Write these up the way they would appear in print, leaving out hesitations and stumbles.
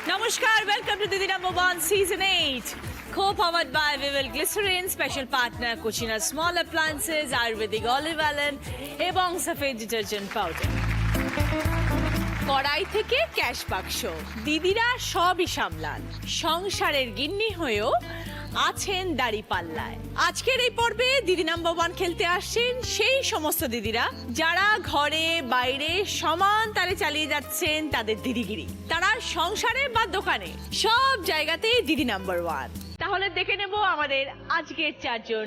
Namaskar, welcome to Didi Number 1 Season 8. Co-powered by Vival Glycerin, special partner Cucina Small Appliances, Ayurvedic Olive Oil এবং Safed Detergent Powder. কড়াই থেকে cash বাক্স, দিদিরা সবই সামলান। সংসারের গিন্নি হয়েও আছেন দাড়ি পাল্লায়। আজকের এই পর্বে দিদি নাম্বার 1 খেলতে আসছেন সেই সমস্ত দিদিরা যারা ঘরে বাইরে সমান তালে চালিয়ে যাচ্ছেন তাদের দিদিগিরি। তারা সংসারে বা দোকানে সব জায়গাতেই দিদি নাম্বার 1। তাহলে দেখে নেব আমাদের আজকের চারজন।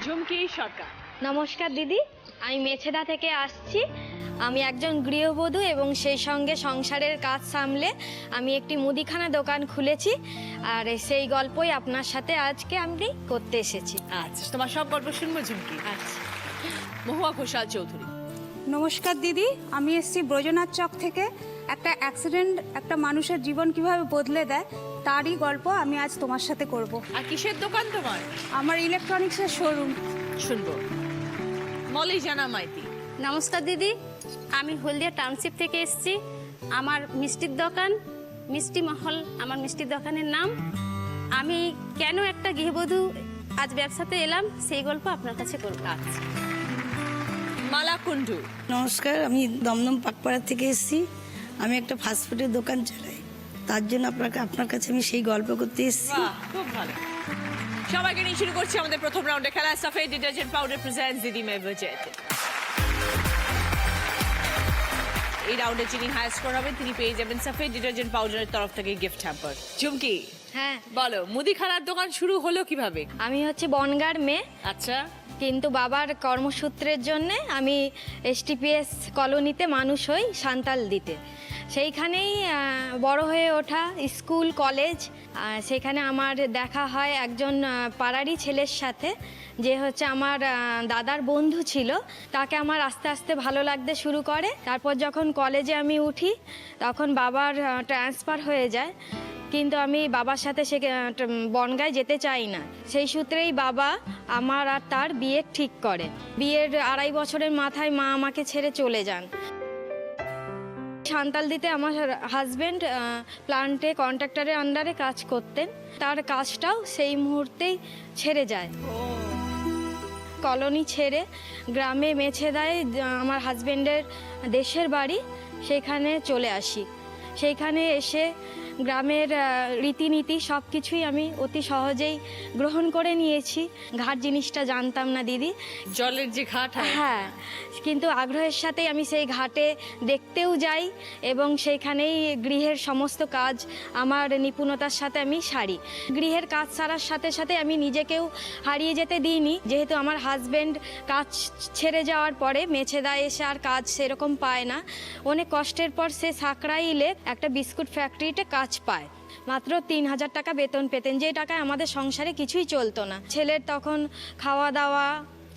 ঝুমকি সরকার। নমস্কার দিদি, আমি মেছেদা থেকে আসছি। আমি একজন গৃহবধূ এবং সেই সঙ্গে সংসারের কাজ সামলে আমি একটি মুদিখানা দোকান খুলেছি, আর সেই গল্পই আপনার সাথে আজকে আমি করতে এসেছি। আচ্ছা, তোমার সব গল্প শুনবো ঝুমকি। আচ্ছা। মহুয়া ঘোষাল চৌধুরী। নমস্কার দিদি, আমি এসেছি ব্রজনাথ চক থেকে। একটা অ্যাক্সিডেন্ট একটা মানুষের জীবন কিভাবে বদলে দেয় তারই গল্প আমি আজ তোমার সাথে করব। আর কিসের দোকান তোমার? আমার ইলেকট্রনিক্সের শোরুম। শুনবো। মলি জানা মাইতি। নমস্কার দিদি, আমি হলদিয়া টাউনশিপ থেকে এসেছি। আমার মিষ্টির দোকান মিষ্টি মহল আমার মিষ্টির দোকানের নাম। আমি কেন একটা গৃহবধূ আজ ব্যবসাতে এলাম সেই গল্প আপনার কাছে করব। আচ্ছা। মালা কুন্ডু। নমস্কার, আমি দমদম পাকপাড়া থেকে এসেছি। আমি একটা ফাস্টফুডের দোকান চালাই, তার জন্য আপনার কাছে আমি সেই গল্প করতে এসেছি। বাহ, খুব ভালো। সবাইকে নিয়ে শুরু করছি আমাদের প্রথম রাউন্ডে খেলা। সাফেদ ডিটারজেন্ট পাউডার প্রেজেন্টস দিদি মে বাজেট। এই রাউন্ডে যিনি হায়েস্ট স্কোর হবেন তিনি পেয়ে যাবেন সাফেদ ডিটারজেন্ট পাউডারের তরফ থেকে গিফট হ্যাম্পার। ঝুমকি, হ্যাঁ বলো মুদিখানার দোকান শুরু হলো কিভাবে? আমি হচ্ছে বনগাঁর মেয়ে, আচ্ছা। কিন্তু বাবার কর্মসূত্রের জন্যে আমি এসটিপিএস কলোনিতে মানুষ হই, সান্তাল দিতে। সেইখানেই বড় হয়ে ওঠা, স্কুল কলেজ। সেখানে আমার দেখা হয় একজন পাড়ারই ছেলের সাথে, যে হচ্ছে আমার দাদার বন্ধু ছিল। তাকে আমার আস্তে আস্তে ভালো লাগতে শুরু করে। তারপর যখন কলেজে আমি উঠি তখন বাবার ট্রান্সফার হয়ে যায়, কিন্তু আমি বাবার সাথে সে বনগাঁয় যেতে চাই না। সেই সূত্রেই বাবা আমার আর তার বিয়ে ঠিক করে। বিয়ের 2.5 বছরের মাথায় মা আমাকে ছেড়ে চলে যান। সান্তালদিতে আমার হাজব্যান্ড প্লান্টে কন্ট্রাক্টরের আন্ডারে কাজ করতেন, তার কাজটাও সেই মুহূর্তেই ছেড়ে যায়। কলোনি ছেড়ে গ্রামে মেছেদায় আমার হাজব্যান্ডের দেশের বাড়ি, সেখানে চলে আসি। সেইখানে এসে গ্রামের রীতিনীতি সব কিছুই আমি অতি সহজেই গ্রহণ করে নিয়েছি। ঘাট জিনিসটা জানতাম না দিদি, জলের যে ঘাট। হ্যাঁ, কিন্তু আগ্রহের সাথে আমি সেই ঘাটে দেখতেও যাই এবং সেইখানেই গৃহের সমস্ত কাজ আমার নিপুণতার সাথে আমি সারি। গৃহের কাজ সারার সাথে সাথে আমি নিজেকেও হারিয়ে যেতে দিইনি, যেহেতু আমার হাজব্যান্ড কাজ ছেড়ে যাওয়ার পরে মেছেদায় এসে আর কাজ সেরকম পায় না। অনেক কষ্টের পর সে সাকরাইলে একটা বিস্কুট ফ্যাক্টরিতে কাজ পায়। মাত্র 3000 টাকা বেতন পেতেন, যে টাকায় আমাদের সংসারে কিছুই চলতো না। ছেলের তখন খাওয়া দাওয়া,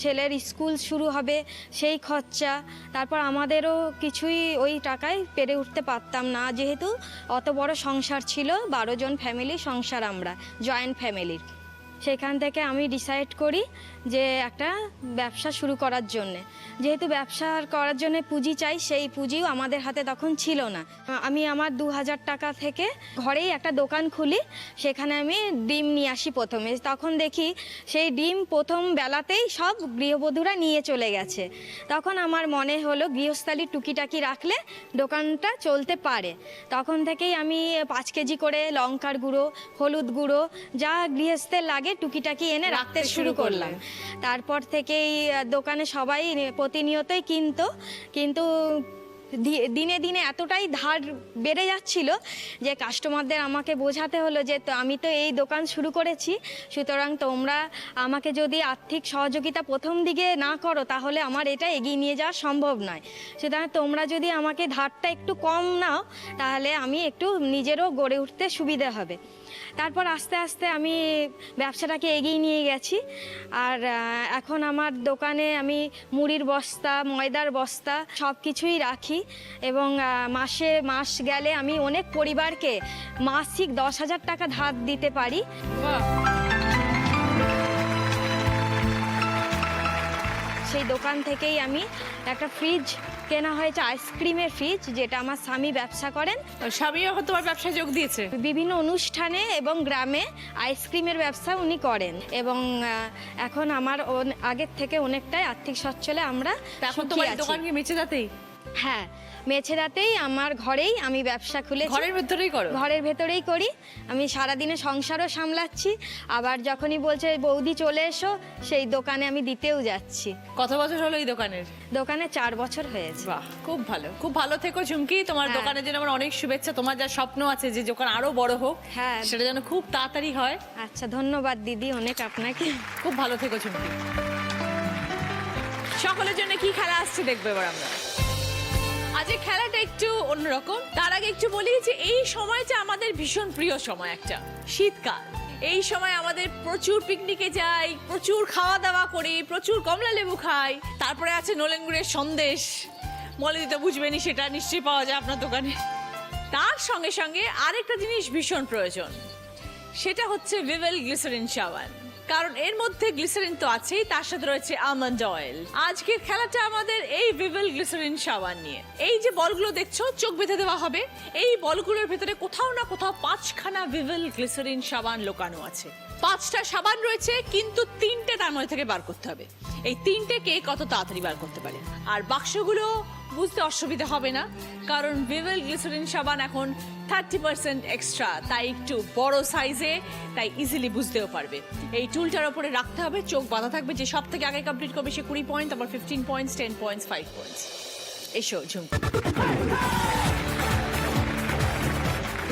ছেলের স্কুল শুরু হবে সেই খরচা, তারপর আমাদেরও কিছুই ওই টাকায় পেরে উঠতে পারতাম না, যেহেতু অত বড় সংসার ছিল। 12 জন ফ্যামিলি সংসার, আমরা জয়েন্ট ফ্যামিলির। সেখান থেকে আমি ডিসাইড করি যে একটা ব্যবসা শুরু করার জন্যে। যেহেতু ব্যবসা করার জন্য পুঁজি চাই, সেই পুঁজিও আমাদের হাতে তখন ছিল না। আমি আমার 2000 টাকা থেকে ঘরেই একটা দোকান খুলি। সেখানে আমি ডিম নিয়ে আসি প্রথমে। তখন দেখি সেই ডিম প্রথম বেলাতেই সব গৃহবধূরা নিয়ে চলে গেছে। তখন আমার মনে হলো গৃহস্থালী টুকিটাকি রাখলে দোকানটা চলতে পারে। তখন থেকেই আমি 5 কেজি করে লঙ্কার গুঁড়ো, হলুদ গুঁড়ো, যা গৃহস্থের লাগে টুকিটাকি এনে রাখতে শুরু করলাম। তারপর থেকেই দোকানে সবাই প্রতিনিয়তই কিন্তু দিনে দিনে এতটাই ধার বেড়ে যাচ্ছিল যে কাস্টমারদের আমাকে বোঝাতে হলো যে আমি তো এই দোকান শুরু করেছি, সুতরাং তোমরা আমাকে যদি আর্থিক সহযোগিতা প্রথম দিকে না করো তাহলে আমার এটা এগিয়ে নিয়ে যাওয়া সম্ভব নয়। সুতরাং তোমরা যদি আমাকে ধারটা একটু কম নাও তাহলে আমি একটু নিজেরও গড়ে উঠতে সুবিধা হবে। তারপর আস্তে আস্তে আমি ব্যবসাটাকে এগিয়ে নিয়ে গেছি। আর এখন আমার দোকানে আমি মুড়ির বস্তা, ময়দার বস্তা সব কিছুই রাখি এবং মাস গেলে আমি অনেক পরিবারকে মাসিক 10,000 টাকা ধার দিতে পারি। সেই দোকান থেকেই আমি একটা ফ্রিজ কেনা হয়েছে, আইসক্রিমের ফ্রিজ, যেটা আমার স্বামী ব্যবসা করেন। স্বামীও এখন তোমার ব্যবসায় যোগ দিয়েছে? বিভিন্ন অনুষ্ঠানে এবং গ্রামে আইসক্রিমের ব্যবসা উনি করেন এবং এখন আমার আগের থেকে অনেকটাই আর্থিক সচ্ছলে আমরা এখন সুখী তোমার আছি। দোকান কি মেচেদাতেই? হ্যাঁ, মেছেদাতেই আমার ঘরেই আমি ব্যবসা খুলে ঘরের ভেতরেই করো? ঘরের ভেতরেই করি। আমি সারাদিনে সংসারও সামলাচ্ছি, আবার যখনই বলছে বৌদি চলে এসো, সেই দোকানে আমি দিতেও যাচ্ছি। কত বছর হলো এই দোকানের? দোকানে 4 বছর হয়েছে। বাহ, খুব ভালো, খুব ভালো থেকো ঝুমকি। তোমার হ্যাঁ। দোকানের জন্য আমার অনেক শুভেচ্ছা। তোমার যা স্বপ্ন আছে যে দোকান আরো বড় হোক, হ্যাঁ। সেটা যেন খুব তাড়াতাড়ি হয়। আচ্ছা, ধন্যবাদ দিদি অনেক আপনাকে। খুব ভালো থেকো ঝুমকি। সকলের জন্য কি খেলা আসছে দেখবে এবার আমরা। আজকে খেলাটা একটু অন্যরকম। তার আগে একটু বলি যে এই সময়টা আমাদের ভীষণ প্রিয় সময়, একটা শীতকাল। এই সময় আমাদের প্রচুর পিকনিকে যাই, প্রচুর খাওয়া দাওয়া করি, প্রচুর কমলা লেবু খাই। তারপরে আছে নলেন গুড়ের সন্দেশ, মলে তো বুঝবেনই, সেটা নিশ্চয়ই পাওয়া যায় আপনার দোকানে। তার সঙ্গে সঙ্গে আরেকটা জিনিস ভীষণ প্রয়োজন, সেটা হচ্ছে ভিভেল গ্লিসারিন সাবান। কারণ এর মধ্যে গ্লিসারিন তো আছেই, তার সাথে রয়েছে আমন্ড অয়েল। আজকের খেলাটা আমাদের এই ভিভেল গ্লিসারিন সাবান নিয়ে। এই যে বলগুলো দেখছো, চোখ বেঁধে দেওয়া হবে। এই বলগুলোর ভেতরে কোথাও না কোথাও 5খানা ভিভেল গ্লিসারিন সাবান লুকানো আছে। 5টা সাবান রয়েছে, কিন্তু 3টে তার মধ্যে থেকে বার করতে হবে। এই 3টে কে কত তাড়াতাড়ি বার করতে পারে। আর বাক্সগুলো বুঝতে অসুবিধা হবে না, কারণ ভিভেল গ্লিসারিন সাবান এখন 30% এক্সট্রা, তাই একটু বড় সাইজে, তাই ইজিলি বুঝতেও পারবে। এই টুলটার উপরে রাখতে হবে, চোখ বাঁধা থাকবে। যে সব থেকে আগে কমপ্লিট করবে সে 20 পয়েন্ট, তারপর 15 পয়েন্টস, 10 পয়েন্টস, 5 পয়েন্টস। এসো ঝুমকো,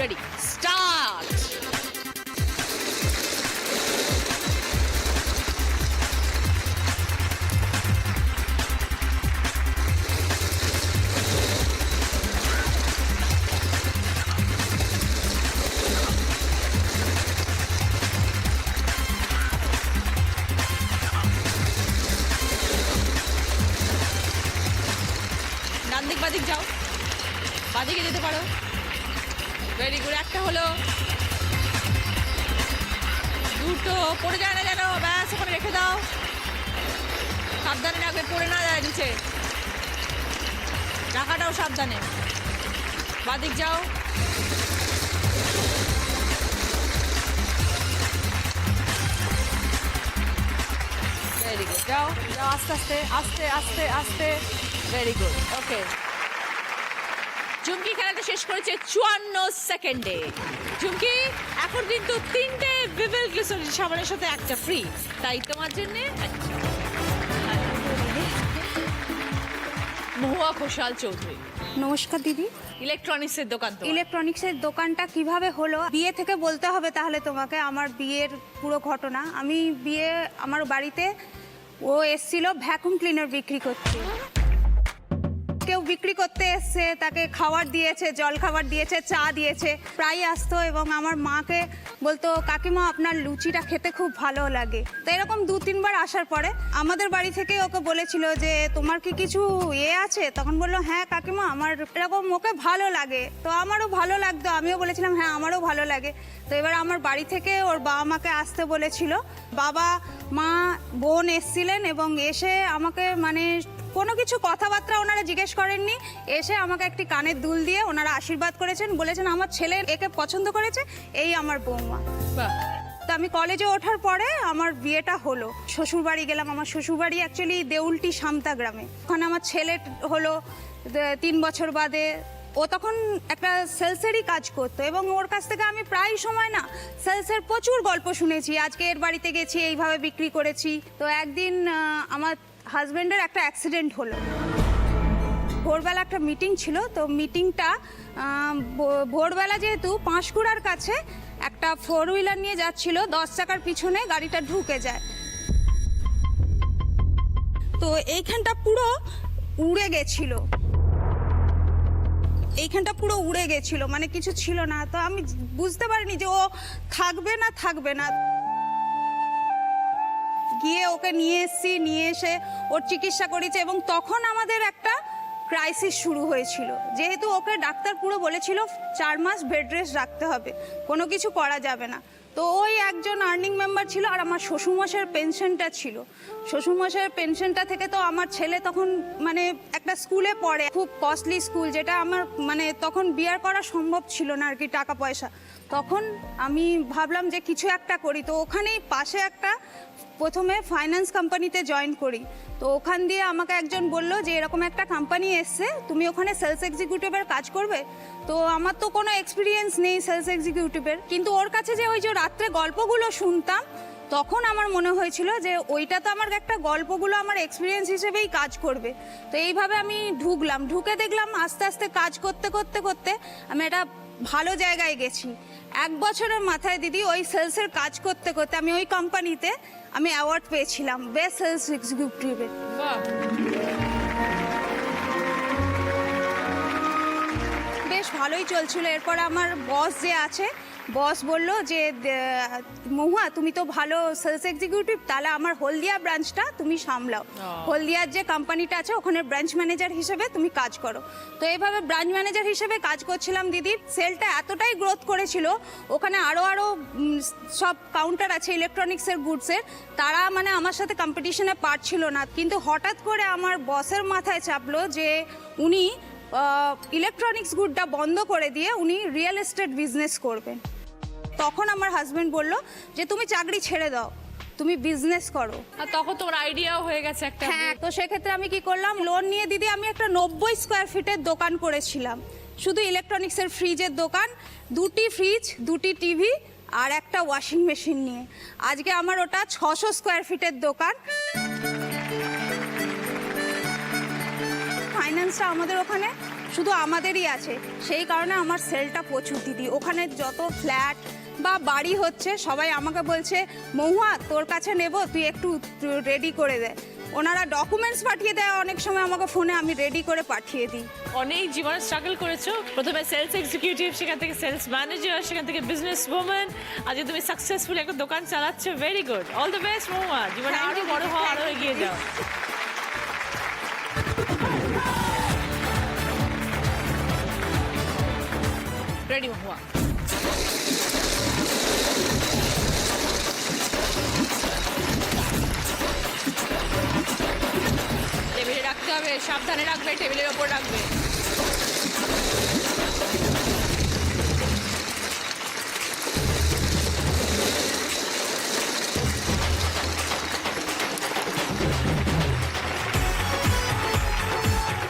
রেডি, স্টার্ট। ডান দিক বাদিক যাও, বাদিকে যেতে পারো। ভেরি গুড, একটা হলো, দুটো, পড়ে যায় না যেন, ব্যাস ওখানে রেখে দাও। সাবধানে রাখবে, পড়ে না যায় নিচে, রাখাটাও সাবধানে। বাদিক যাও, ভেরি গুড, যাও যাও, আস্তে আস্তে আস্তে আস্তে আস্তে, ভেরি গুড, ওকে। ঝুমকি খেলাটা শেষ করেছে 54 সেকেন্ডে। ঝুমকি, এখন কিন্তু 3টে ভিভেল গ্লিসারিন সাবানের সাথে একটা ফ্রি, তাই তোমার জন্য মহুয়া ঘোষাল চৌধুরী। নমস্কার দিদি। ইলেকট্রনিক্সের দোকান তো? ইলেকট্রনিক্সের দোকানটা কিভাবে হলো, বিয়ে থেকে বলতে হবে তাহলে তোমাকে আমার বিয়ের পুরো ঘটনা। আমি আমার বাড়িতে ও এসছিল ভ্যাকুম ক্লিনার বিক্রি করতে। কেউ বিক্রি করতে এসছে, তাকে খাবার দিয়েছে, জল খাবার দিয়েছে, চা দিয়েছে, প্রায় আসতো এবং আমার মাকে বলতো কাকিমা আপনার লুচিটা খেতে খুব ভালো লাগে। তো এরকম 2-3 বার আসার পরে আমাদের বাড়ি থেকে ওকে বলেছিল যে তোমার কি কিছু আছে, তখন বললো হ্যাঁ কাকিমা আমার এরকম, ওকে ভালো লাগে। তো আমারও ভালো লাগতো, আমিও বলেছিলাম হ্যাঁ আমারও ভালো লাগে। তো এবার আমার বাড়ি থেকে ওর বাবা মাকে আসতে বলেছিল। বাবা মা বোন এসছিলেন এবং এসে আমাকে মানে কোনো কিছু কথাবার্তা ওনারা জিজ্ঞেস করেননি, এসে আমাকে একটি কানের দুল দিয়ে ওনারা আশীর্বাদ করেছেন, বলেছেন আমার ছেলে একে পছন্দ করেছে, এই আমার বৌমা। তো আমি কলেজে ওঠার পরে আমার বিয়েটা হলো। শ্বশুরবাড়ি গেলাম, আমার শ্বশুরবাড়ি অ্যাকচুয়ালি দেউলটি সামতা গ্রামে। ওখানে আমার ছেলে হলো 3 বছর বাদে। ও তখন একটা সেলসেরই কাজ করতো এবং ওর কাছ থেকে আমি প্রায় সময় না সেলসের প্রচুর গল্প শুনেছি। আজকে এর বাড়িতে গেছি, এইভাবে বিক্রি করেছি। তো একদিন আমার হাজব্যান্ডের একটা অ্যাক্সিডেন্ট হলো। ভোরবেলা একটা মিটিং ছিল, তো মিটিংটা ভোরবেলা যেহেতু পাঁশকুড়ার কাছে একটা 4 হুইলার নিয়ে যাচ্ছিল, 10 চাকার পিছনে গাড়িটা ঢুকে যায়। তো এইখানটা পুরো উড়ে গেছিল। এইখানটা পুরো উড়ে গেছিলো, মানে কিছু ছিল না। তো আমি বুঝতে পারিনি যে ও থাকবে না। গিয়ে ওকে নিয়ে এসে ওর চিকিৎসা করেছে, এবং তখন আমাদের একটা ক্রাইসিস শুরু হয়েছিল, যেহেতু ওকে ডাক্তার পুরো বলেছিল 4 মাস বেড রেস্ট রাখতে হবে, কোনো কিছু করা যাবে না। তো ওই একজন আর্নিং মেম্বার ছিল, আর আমার শ্বশুরমশাইয়ের পেনশনটা ছিল। শ্বশুরমশাইয়ের পেনশনটা থেকে তো আমার ছেলে তখন মানে একটা স্কুলে পড়ে, খুব কস্টলি স্কুল, যেটা আমার মানে তখন বিয়ার করা সম্ভব ছিল না আর কি, টাকা পয়সা। তখন আমি ভাবলাম যে কিছু একটা করি। তো ওখানেই পাশে একটা প্রথমে ফাইন্যান্স কোম্পানিতে জয়েন করি। তো ওখান দিয়ে আমাকে একজন বলল যে এরকম একটা কোম্পানি এসছে, তুমি ওখানে সেলস এক্সিকিউটিভের কাজ করবে। তো আমার তো কোনো এক্সপিরিয়েন্স নেই সেলস এক্সিকিউটিভের, কিন্তু ওর কাছে যে ওই যে রাত্রে গল্পগুলো শুনতাম, তখন আমার মনে হয়েছিল যে ওইটা তো আমার একটা গল্পগুলো আমার এক্সপিরিয়েন্স হিসেবেই কাজ করবে। তো এইভাবে আমি ঢুকে দেখলাম আস্তে আস্তে কাজ করতে আমি একটা ভালো জায়গায় গেছি। 1 বছরের মাথায় দিদি ওই সেলসের কাজ করতে আমি ওই কোম্পানিতে আমি অ্যাওয়ার্ড পেয়েছিলাম বেস্ট সেলস এক্সিকিউটিভের। বেশ ভালোই চলছিল। এরপর আমার বস যে আছে, বস বলল যে মহুয়া তুমি তো ভালো সেলস এক্সিকিউটিভ, তাহলে আমার হলদিয়া ব্রাঞ্চটা তুমি সামলাও। হলদিয়ার যে কোম্পানিটা আছে ওখানে ব্রাঞ্চ ম্যানেজার হিসেবে তুমি কাজ করো। তো এইভাবে ব্রাঞ্চ ম্যানেজার হিসেবে কাজ করছিলাম দিদি। সেলটা এতটাই গ্রোথ করেছিল, ওখানে আরও সব কাউন্টার আছে ইলেকট্রনিক্সের গুডসের, তারা মানে আমার সাথে কম্পিটিশনে পারছিল না। কিন্তু হঠাৎ করে আমার বসের মাথায় চাপলো যে উনি ইলেকট্রনিক্স গুডটা বন্ধ করে দিয়ে উনি রিয়েল এস্টেট বিজনেস করবেন। তখন আমার হাজবেন্ড বলল যে তুমি চাকরি ছেড়ে দাও, তুমি বিজনেস করো। আর তখন তোমার আইডিয়াও হয়ে গেছে একটা। হ্যাঁ, তো সেক্ষেত্রে আমি কি করলাম, লোন নিয়ে দিদি আমি একটা 90 স্কোয়ার ফিটের দোকান করেছিলাম, শুধু ইলেকট্রনিক্সের ফ্রিজের দোকান, 2টি ফ্রিজ, 2টি টিভি আর একটা ওয়াশিং মেশিন নিয়ে। আজকে আমার ওটা 600 স্কোয়ার ফিটের দোকান। ফাইন্যান্সটা আমাদের ওখানে শুধু আমাদেরই আছে, সেই কারণে আমার সেলটা প্রচুর দিদি। ওখানে যত ফ্ল্যাট বা বাড়ি হচ্ছে সবাই আমাকে বলছে মহুয়া তোর কাছে নেব, তুই একটু রেডি করে দে। ওনারা ডকুমেন্টস পাঠিয়ে দেয় অনেক সময় আমাকে ফোনে, আমি রেডি করে পাঠিয়ে দিই। অনেক জীবনে স্ট্রাগল করেছো, প্রথমে সেলস এক্সিকিউটিভ, সেখান থেকে সেলস ম্যানেজার, সেখান থেকে বিজনেস ওম্যান, আজকে তুমি সাকসেসফুল একটা দোকান চালাচ্ছো। Very good, all the best Mahua, জীবনে আরো বড় হও, আরো এগিয়ে যাও। রেডি মহুয়া? টেবিলে রাখতে হবে, সাবধানে রাখবে, টেবিলের ওপর রাখবে।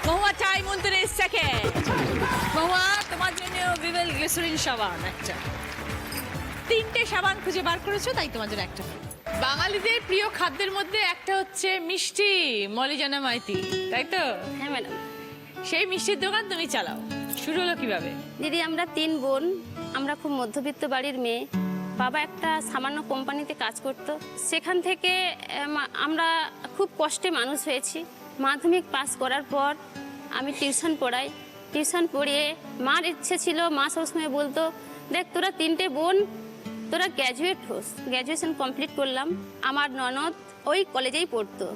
মহুয়া টাইম 29 সেকেন্ড। মহুয়া তোমার জন্য ভিভেল গ্লিসারিন সাবান একটা। 3টে সাবান খুঁজে বার করেছো, তাই তোমার জন্য একটা। বাঙালিদের প্রিয় খাদ্যের মধ্যে একটা হচ্ছে মিষ্টি, মলিজানা মাইতি, তাই তো? হ্যাঁ ম্যাডাম। সেই মিষ্টির দোকান তুমি চালাও, শুরু হলো কিভাবে? দিদি আমরা 3 বোন, আমরা খুব মধ্যবিত্ত বাড়ির মেয়ে। বাবা একটা সামান্য কোম্পানিতে কাজ করত, সেখান থেকে আমরা খুব কষ্টে মানুষ হয়েছি। মাধ্যমিক পাস করার পর আমি টিউশন পড়াই। টিউশন পড়িয়ে মার ইচ্ছে ছিল, মা সবসময় বলতো দেখ তোরা 3টে বোন, তোরা গ্র্যাজুয়েট হোস। গ্র্যাজুয়েশন কমপ্লিট করলাম। আমার ননদ ওই কলেজেই পড়তো,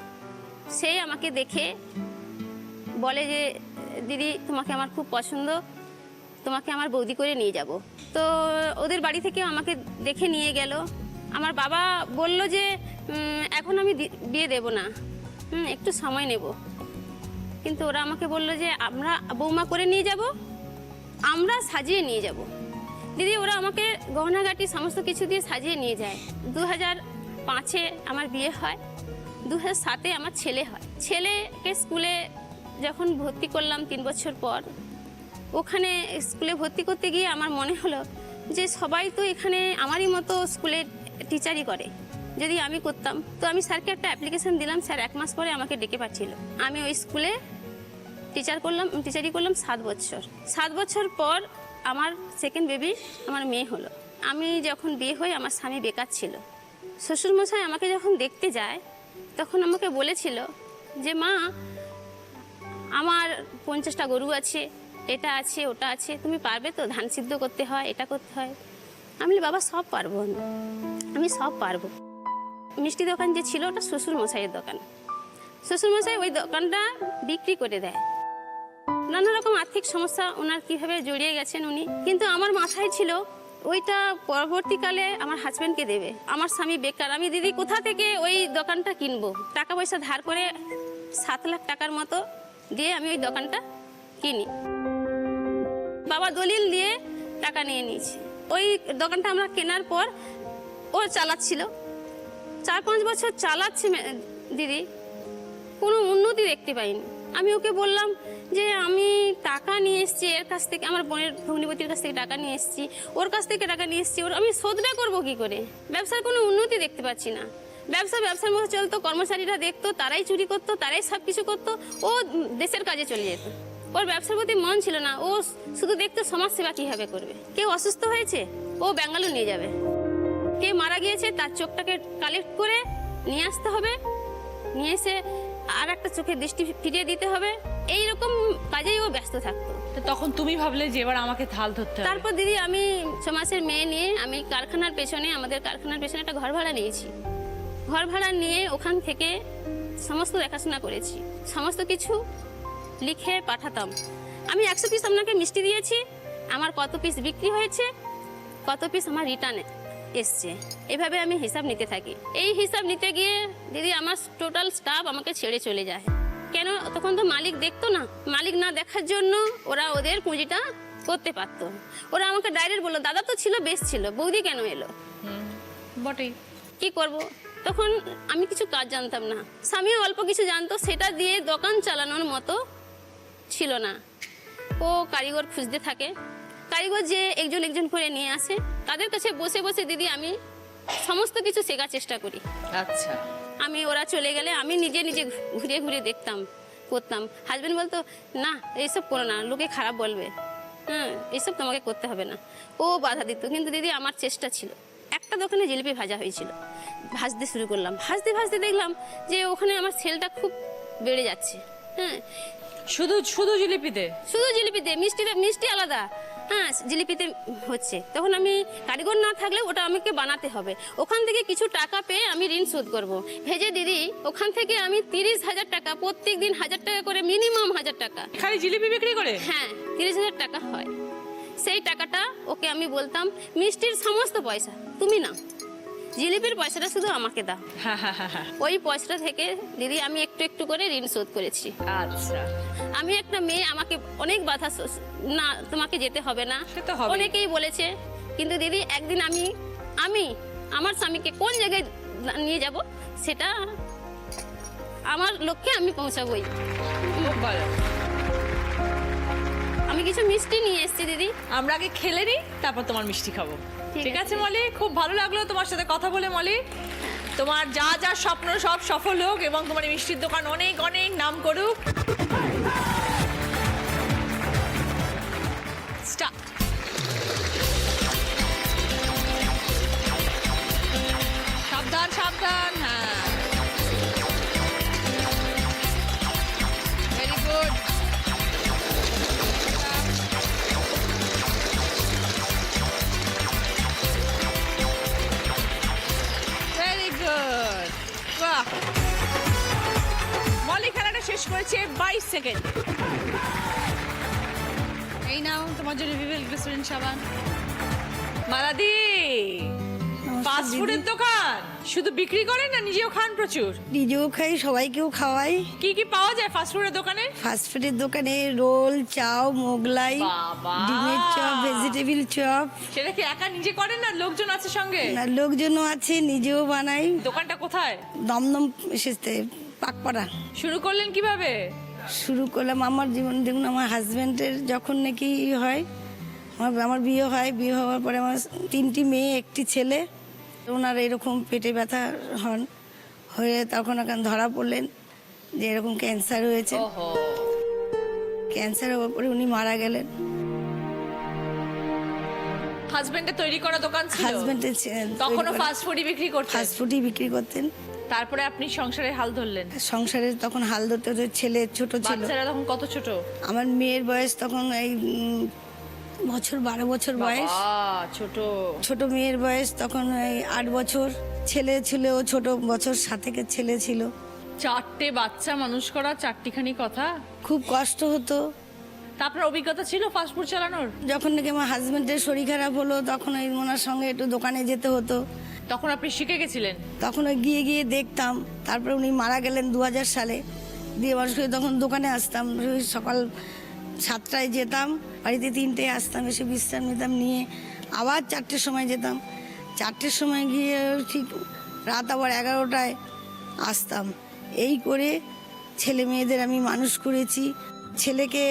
সেই আমাকে দেখে বলে যে দিদি তোমাকে আমার খুব পছন্দ, তোমাকে আমার বৌদি করে নিয়ে যাব। তো ওদের বাড়ি থেকে আমাকে দেখে নিয়ে গেল। আমার বাবা বলল যে এখন আমি বিয়ে দেব না, একটু সময় নেব। কিন্তু ওরা আমাকে বলল যে আমরা বৌমা করে নিয়ে যাব, আমরা সাজিয়ে নিয়ে যাব। দিদি ওরা আমাকে গহনাগাটি সমস্ত কিছু দিয়ে সাজিয়ে নিয়ে যায়। 2005-এ আমার বিয়ে হয়, 2007-এ আমার ছেলে হয়। ছেলেকে স্কুলে যখন ভর্তি করলাম 3 বছর পর, ওখানে স্কুলে ভর্তি করতে গিয়ে আমার মনে হলো যে সবাই তো এখানে আমারই মতো স্কুলে টিচারই করে, যদি আমি করতাম। তো আমি স্যারকে একটা অ্যাপ্লিকেশন দিলাম, স্যার 1 মাস পরে আমাকে ডেকে পাঠিয়েছিল। আমি ওই স্কুলে টিচারি করলাম 7 বছর। 7 বছর পর আমার সেকেন্ড বেবি, আমার মেয়ে হলো। আমি যখন বিয়ে হই আমার স্বামী বেকার ছিল। শ্বশুরমশাই আমাকে যখন দেখতে যায় তখন আমাকে বলেছিল যে মা আমার 50টা গরু আছে, এটা আছে ওটা আছে, তুমি পারবে তো? ধান সিদ্ধ করতে হয়, এটা করতে হয়। আমি বলি, বাবা সব পারবো, আমি সব পারবো। মিষ্টি দোকান যে ছিল ওটা শ্বশুর মশাইয়ের দোকান। শ্বশুর মশাই ওই দোকানটা বিক্রি করে দেয়। নানা রকম আর্থিক সমস্যা ওনার কীভাবে জড়িয়ে গেছেন উনি, কিন্তু আমার মাথায় ছিল ওইটা পরবর্তীকালে আমার হাজব্যান্ডকে দেবে। আমার স্বামী বেকার, আমি দিদি কোথা থেকে ওই দোকানটা কিনবো? টাকা পয়সা ধার করে 7 লাখ টাকার মতো দিয়ে আমি ওই দোকানটা কিনি। বাবা দলিল দিয়ে টাকা নিয়ে নিয়েছে। ওই দোকানটা আমরা কেনার পর ও চালাচ্ছিল, 4-5 বছর চালাচ্ছে দিদি, কোনো উন্নতি দেখতে পাইনি। আমি ওকে বললাম যে আমি টাকা নিয়ে এসেছি এর কাছ থেকে, আমার বোনের ভগ্নিপতির কাছ থেকে টাকা নিয়ে এসেছি, ওর কাছ থেকে টাকা নিয়ে এসেছি, আমি শোধটা করবো কি করে? ব্যবসার কোনো উন্নতি দেখতে পাচ্ছি না। ব্যবসার মতো চলতো, কর্মচারীরা দেখতো, তারাই চুরি করতো, তারাই সব কিছু করতো, ও দেশের কাজে চলে যেত। ওর ব্যবসার প্রতি মন ছিল না, ও শুধু দেখতো সমাজসেবা কীভাবে করবে। কেউ অসুস্থ হয়েছে ও ব্যাঙ্গালোর নিয়ে যাবে, কে মারা গিয়েছে তার চোখটাকে কালেক্ট করে নিয়ে আসতে হবে, নিয়ে এসে আর একটা চোখের দৃষ্টি ফিরিয়ে দিতে হবে, এইরকম কাজেই ও ব্যস্ত থাকতো। তো তখন তুমি ভাবলে যে এবার আমাকে থাল ধরতে হবে। তারপর দিদি আমি 6 মাসের মেয়ে নিয়ে আমি আমাদের কারখানার পেছনে একটা ঘর ভাড়া নিয়েছি। ঘর ভাড়া নিয়ে ওখান থেকে সমস্ত দেখাশোনা করেছি, সমস্ত কিছু লিখে পাঠাতাম। আমি 100 পিস আপনাকে মিষ্টি দিয়েছি, আমার কত পিস বিক্রি হয়েছে, কত পিস আমার রিটার্নে এসছে, এভাবে আমি হিসাব নিতে থাকি। এই হিসাব নিতে গিয়ে দিদি আমার টোটাল স্টাফ আমাকে ছেড়ে চলে যায়। কেন? তখন তো মালিক দেখতো না, মালিক না দেখার জন্য ওরা ওদের পুঁজিটা করতে পারতো। ওরা আমাকে ডাইরেক্ট বললো, দাদা তো ছিল, বেশ ছিল, বৌদি কেন এলো? বটেই। কি করব? তখন আমি কিছু কাজ জানতাম না, স্বামীও অল্প কিছু জানতো, সেটা দিয়ে দোকান চালানোর মতো ছিল না। ও কারিগর খুঁজতে থাকে, কারিগর যে একজন করে নিয়ে আসে, তাদের কাছে বসে বসে দিদি আমি সমস্ত কিছু শেখার চেষ্টা করি। আচ্ছা। আমি ওরা চলে গেলে আমি নিজে ঘুরে ঘুরে দেখতাম, করতাম। হাজবেন্ড বলতো, না এইসব করো না, লোকে খারাপ বলবে, হ্যাঁ এইসব তোমাকে করতে হবে না। ও বাধা দিত, কিন্তু দিদি আমার চেষ্টা ছিল। একটা দোকানে জিলিপি ভাজা হয়েছিল, ভাজতে শুরু করলাম, ভাজতে ভাজতে দেখলাম যে ওখানে আমার সেলটা খুব বেড়ে যাচ্ছে। হ্যাঁ, শুধু জিলিপিতে? শুধু জিলিপিতে, মিষ্টি আলাদা, হ্যাঁ জিলিপিতে হচ্ছে। তখন আমি কারিগর না থাকলে ওটা আমাকে বানাতে হবে। ওখান থেকে কিছু টাকা পেয়ে আমি ঋণ শোধ করব। ভেজে দিদি ওখান থেকে আমি 30,000 টাকা, প্রত্যেক দিন 1000 টাকা করে, মিনিমাম 1000 টাকা। খালি জিলিপি বিক্রি করে? হ্যাঁ, 30,000 টাকা হয়। সেই টাকাটা ওকে আমি বলতাম, মিষ্টির সমস্ত পয়সা তুমি নাও, জিলিপির পয়সাটা শুধু আমাকে দাও। ওই পয়সাটা থেকে দিদি আমি একটু একটু করে ঋণ শোধ করেছি। আচ্ছা। আমি একটা মেয়ে, আমাকে অনেক বাধা, না তোমাকে যেতে হবে না, অনেকেই বলেছে, কিন্তু দিদি একদিন আমি আমার স্বামীকে কোন জায়গায় নিয়ে যাব সেটা আমার লক্ষ্যে আমি পৌঁছাবই। আমি কিছু মিষ্টি নিয়ে এসেছি দিদি, আমরা আগে খেলে নিই, তারপর তোমার মিষ্টি খাবো। ঠিক আছে মলি, খুব ভালো লাগলো তোমার সাথে কথা বলে মলি। তোমার যা যা স্বপ্ন সব সফল হোক এবং তোমার এই মিষ্টির দোকান অনেক অনেক নাম করুক। স্টার্ট। সাবধান সাবধান। হ্যাঁ, ভেরি গুড। ভেরি গুড, বাহ। মলি খেলাটা শেষ করেছে 22 সেকেন্ড। এই নাও তোমার জন্য ভিভেল গ্লিসারিন সাবান। মালাদি, ফাস্ট ফুডের দোকান শুধু বিক্রি করেন না নিজেও খান প্রচুর? নিজেও খাই, সবাইকেও খাওয়াই। কি কি পাওয়া যায় ফাস্ট ফুডের দোকানে? ফাস্ট ফুডের দোকানে রোল, চাও, মোগলাই, বাবা! ডিমের চপ, ভেজিটেবিল চপ। সেটা কি একা নিজে করেন না লোকজন আছে সঙ্গে? না, লোকজনও আছে, নিজেও বানাই। দোকানটা কোথায়? দমদম এসেছে, পাকপাড়া। শুরু করলেন কিভাবে? শুরু করলাম আমার জীবন, দেখুন আমার হাজব্যান্ডের যখন নাকি হয়, আমার বিয়ে হয়, বিয়ে হওয়ার পরে আমার 3টি মেয়ে, 1টি ছেলে। ওনার এরকম পেটে ব্যথা হয়ে তখন ওখানে ধরা পড়লেন যে এরকম ক্যান্সার হয়েছে। ক্যান্সার হওয়ার পরে উনি মারা গেলেন। হাজবেন্ডের তৈরি করা দোকান ছিল? হাজবেন্ডের তখনও ফাস্ট ফুডই বিক্রি করতেন? ফাস্ট ফুডই বিক্রি করতেন। তারপরে আপনি সংসারে হাল ধরলেন? সংসারে তখন হাল ধরতে হতো, ছেলে ছোট ছিল। বাচ্চারা তখন কত ছোট? আমার মেয়ের বয়স তখন এই 12 বছর বয়স। ছোট। ছোট মেয়ের বয়স তখন এই 8 বছর। ছেলে ছিল ও ছোট, বছর 7 ছেলে ছিল। 4টে বাচ্চা মানুষ করা, 4টিখানি কথা। খুব কষ্ট হতো। তা আপনার অভিজ্ঞতা ছিল ফাস্ট ফুড চালানোর? যখন নাকি আমার হাজবেন্ডের শরীর খারাপ হলো তখন ওই ওনার সঙ্গে একটু দোকানে যেতে হতো। তখন আপনি শিখে গেছিলেন? তখন ওই গিয়ে গিয়ে দেখতাম। তারপরে উনি মারা গেলেন 2000 সালে। দিয়ে মানুষকে তখন দোকানে আসতাম, ওই সকাল 7টায় যেতাম, বাড়িতে 3টায় আসতাম, এসে বিশ্রাম নিতাম, নিয়ে আবার 4টের সময় যেতাম। 4টের সময় গিয়ে ঠিক রাত আবার 11টায় আসতাম। এই করে ছেলে মেয়েদের আমি মানুষ করেছি। ছেলেকে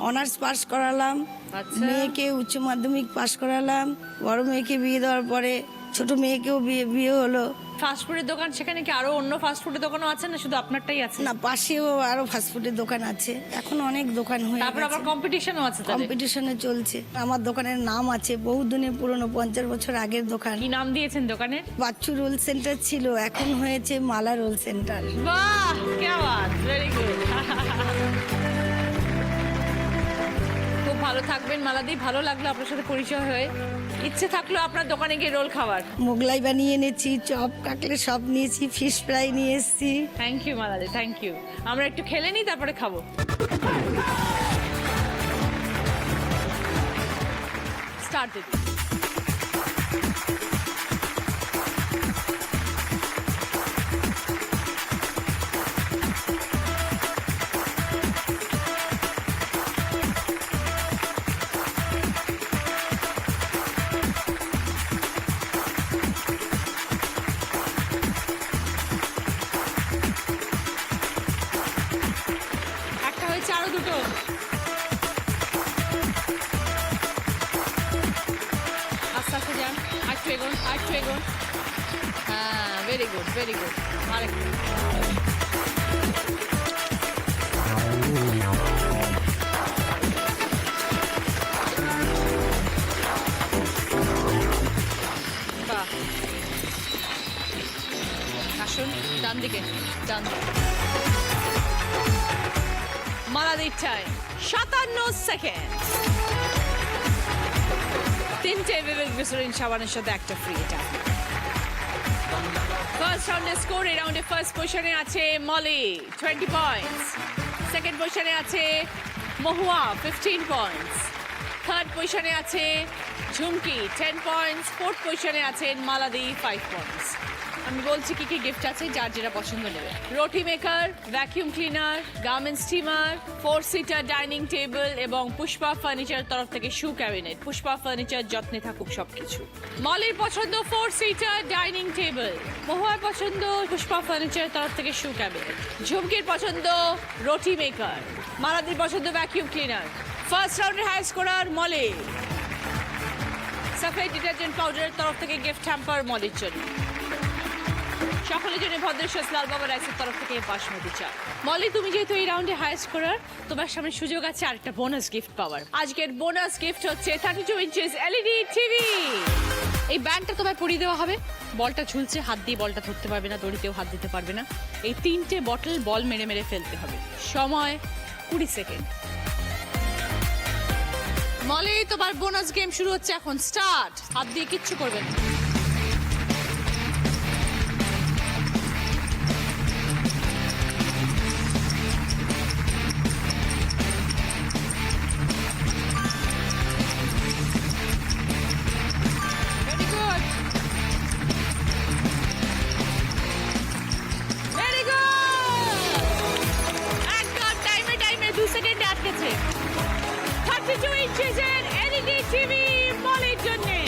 অনার্স পাস করালাম, আচ্ছা। মেয়েকে উচ্চ মাধ্যমিক পাস করালাম। বড় মেয়েকে বিয়ে দেওয়ার পরে ছোট মেয়েকেও বিয়ে হলো। ফাস্ট ফুডের দোকান, সেখানে কি আরো অন্য ফাস্ট ফুডের দোকানও আছে না শুধু আপনারটাই আছে? না, পাশেও আরো ফাস্টফুডের দোকান আছে, এখন অনেক দোকান হয়ে তারপর আবার গেছে। কম্পিটিশনও আছে তাহলে? কম্পিটিশনে চলছে। আমার দোকানের নাম আছে, বহু দিনের পুরনো, 50 বছর আগের দোকান। কি নাম দিয়েছেন দোকানের? বাচ্চু রোল সেন্টার ছিল, এখন হয়েছে মালা রোল সেন্টার। বাহ, কি আওয়াজ, ভেরি গুড। খুব ভালো থাকবেন মালাদি, ভালো লাগলো আপনার সাথে পরিচয় হয়ে। ইচ্ছে থাকলো আপনার দোকানে গিয়ে রোল খাওয়ার। মোগলাই বানিয়ে এনেছি, চপ কাটলে সব নিয়েছি, ফিশ ফ্রাই নিয়ে এসেছি। থ্যাংক ইউ মালাদি, থ্যাংক ইউ। আমরা একটু খেলে নিই, তারপরে খাবো। স্টার্ট দিদি। একটা হয়েছে, আরো দুটো। আস্তে আস্তে যান, আরেকটু এগোন, আরেকটু এগোন। হ্যাঁ, ভেরি গুড, ভেরি গুড। আরেকটু। বাহ। আসুন ডান দিকে, ডান দিকে। মালাদির টাইম 57 সেকেন্ড। 3টে বিবেক গ্লিসারিন সাবানের সাথে একটা ফ্রি। এটা ফার্স্ট রাউন্ডের স্কোর। এই রাউন্ডে ফার্স্ট পজিশনে আছে মলি 20 পয়েন্টস, সেকেন্ড পজিশনে আছে মহুয়া 15 পয়েন্টস, থার্ড পজিশনে আছে ঝুমকি 10 পয়েন্টস, ফোর্থ পজিশনে আছেন মালাদি 5 পয়েন্টস। আমি বলছি কি কি গিফট আছে, যার যেটা পছন্দ নেবে। Roti maker, vacuum cleaner, garment steamer, 4 seater dining table এবং পুষ্পা ফার্নিচার তরফ থেকে শু ক্যাবিনেট। পুষ্পা ফার্নিচার, যত্নে থাকুক সবকিছু। মলির পছন্দ 4 সিটার ডাইনিং টেবিল, মহুয়ার পছন্দ পুষ্পা ফার্নিচার তরফ থেকে শু ক্যাবিনেট, ঝুমকির পছন্দ রোটি মেকার, মালাদির পছন্দ ভ্যাকিউম ক্লিনার। ফার্স্ট রাউন্ডের হাই স্কোরার মলি। সাফেদ ডিটারজেন্ট পাউডারের তরফ থেকে গিফট হ্যাম্পার মলির জন্য। সকলের জন্য ভদ্রেশ্বর লাল বাবা রাইসের তরফ থেকে বাসমতি চা। মলি, তুমি যেহেতু এই রাউন্ডে হাইয়েস্ট করার, তোমার সামনে সুযোগ আছে আরেকটা বোনাস গিফট পাওয়ার। আজকের বোনাস গিফট হচ্ছে 32 ইঞ্চেস এলইডি টিভি। এই ব্যান্ডটা তোমায় পরিয়ে দেওয়া হবে। বলটা ঝুলছে, হাত দিয়ে বলটা ধরতে পারবে না, দড়িতেও হাত দিতে পারবে না। এই 3টে বটল বল মেরে মেরে ফেলতে হবে। সময় 20 সেকেন্ড। মলি, তোমার বোনাস গেম শুরু হচ্ছে এখন। স্টার্ট। হাত দিয়ে কিচ্ছু করবে না। Very good. Very good. একদম টাইমে 2 সেকেন্ডে আটকেছে। 32 ইঞ্চেসের এলইডি টিভি মলির জন্যে।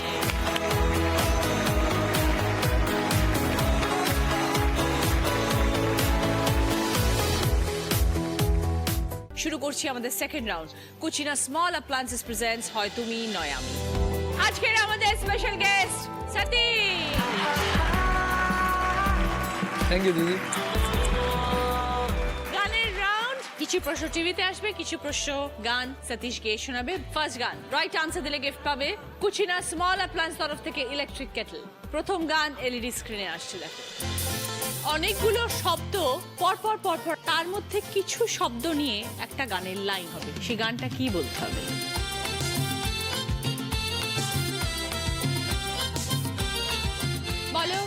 শুরু করছি আমাদের second round. Kutchina small appliances presents হয় তুমি নয় আমি। আজকের আমাদের special guest Sati. Thank you দিদি। গানের রাউন্ড। কিছু প্রশ্ন টিভিতে আসবে, কিছু প্রশ্ন গান সতীশ গিয়ে শোনাবে। ফার্স্ট গান রাইট আনসার দিলে গিফট পাবে কুচিনা স্মল অ্যাপ্লায়েন্স তরফ থেকে ইলেকট্রিক কেটল। প্রথম গান এলইডি স্ক্রিনে আসছে, দেখো অনেকগুলো শব্দ পরপর পরপর, তার মধ্যে কিছু শব্দ নিয়ে একটা গানের লাইন হবে, সেই গানটা কি বলতে হবে? বলো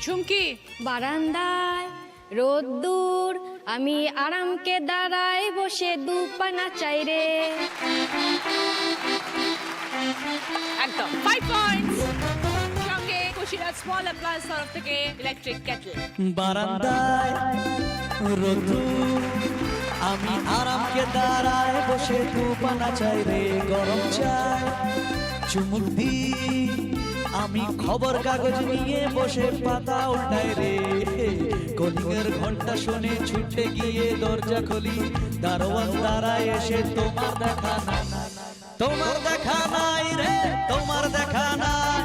ঝুমকি। বারান্দায় রোদ্দুর, আমি আরামকে দাঁড়ায় বসে দুপানা চাই রে। একদম 5 পয়েন্টস। সঙ্গে কুচিনা স্মল অ্যাপ্লায়েন্স তরফ থেকে ইলেকট্রিক কেটল। বারান্দায় রোদ্দুর, আমি আরামকে দাঁড়ায় বসে দুপানা চাই রে, গরম চাই চুমুক দি, আমি খবর কাগজ নিয়ে বসে পাতা উল্টাই রে, কলিংয়ের ঘন্টা শুনে ছুটে গিয়ে দরজা খুলি, দারোয়ান দাঁড়ায় এসে তোমার দেখা নাই, তোমার দেখা নাই রে, তোমার দেখা নাই,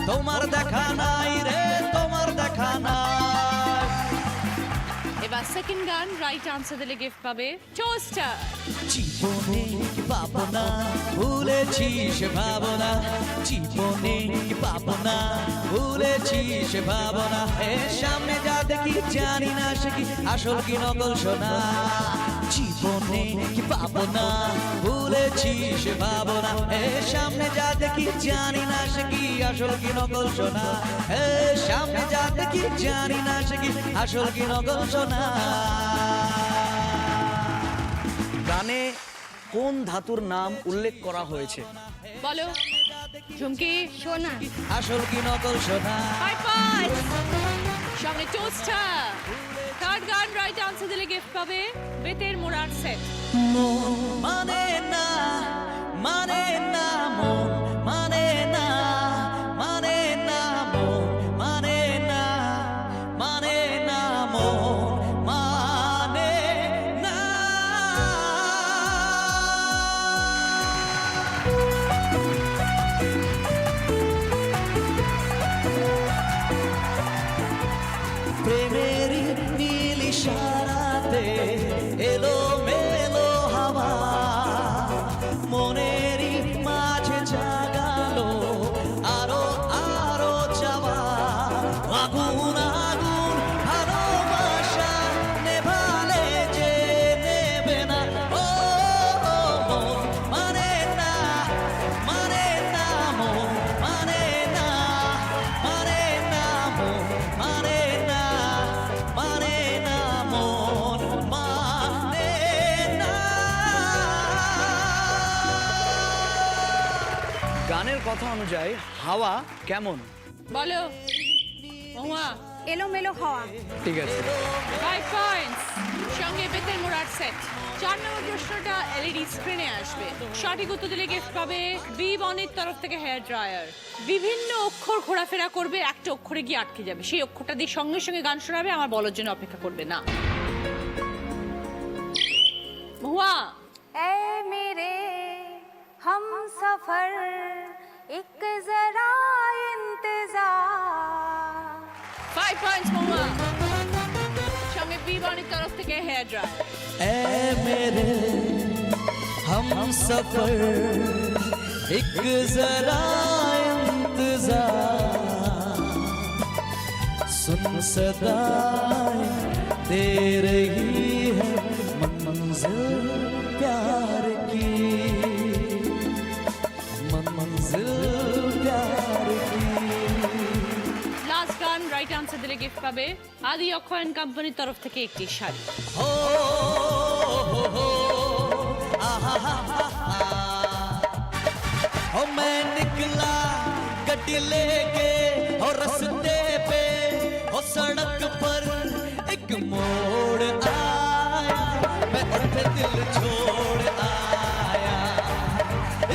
তোমার দেখা নাই রে, তোমার দেখা নাই। এবার সেকেন্ড গান রাইট আনসার দিলে গিফট পাবে টোস্টার। জীবনে পাবো না ভুলেছি সে ভাবনা, জীবনে পাবো না ভুলেছি সে ভাবনা, এ সামনে যা দেখি জানি না সে কি আসল কি নকল সোনা, জীবনে পাবো না ভুলেছি সে ভাবনা, এ সামনে যা দেখি জানি না সে কি আসল কি নকল সোনা, এ সামনে যা দেখি জানি না সে কি আসল কি নকল সোনা। গানে কোন ধাতুর নাম উল্লেখ করা হয়েছে? বলো ঝুমকি। সোনা। আসল কি নকল সোনা। 5 পয়েন্টস। সঙ্গে টোস্টার। থার্ড গান রাইট আনসার দিলে গিফট পাবে বেতের মোড়ার সেট। মানে না মানে না মন মানে না মানে না মন মানে না মানে না মন মানে না। প্রেমেরই নীল ইশারাতে এলো মেলো হাওয়া, মনেরই মাঝে জাগালো আরো আরো চাওয়া, আগুন আগুন ভালোবাসা নেভালে যে নেবে না, ও মন মানে না মানে না মন মানে না মানে না মন মানে না মানে না মন মানে না। গানের কথা অনুযায়ী হাওয়া কেমন? বলো মহুয়া। এলোমেলো হওয়া। ঠিক আছে। 5 পয়েন্টস। সঙ্গে বেতের মোড়ার সেট। 4 নম্বর প্রশ্নটা এলইডি স্ক্রিনে আসবে। সঠিক উত্তর দিলে গিফট পাবে বি বনির তরফ থেকে হেয়ার ড্রায়ার। বিভিন্ন অক্ষর ঘোরাফেরা করবে, একটা অক্ষরে গিয়ে আটকে যাবে, সেই অক্ষরটা দিয়ে সঙ্গে সঙ্গে গান শোনাবে, আমার বলার জন্য অপেক্ষা করবে না। মহুয়া। এ মেরে हम सफर एक जरा इंतजार। 5 পয়েন্টস মহুয়া। সঙ্গে বি বনির তরফ থেকে হেয়ার ড্রায়ার। ऐ मेरे हम सफर एक जरा इंतजार, सुन सदाएं दे रही है मंजिल प्यार की, मंजिल प्यार की। লাস্ট গান রাইট আনসার দিলে গিফট পাবে আদি অক্ষয়ন কোম্পানির তরফ থেকে একটি শাড়ি। हो आहा हा हा, हो मैं निकला गड्डी लेके हो रस्ते पे, हो सड़क पर एक मोड़ आया, मैं उठ दिल छोड़ आया,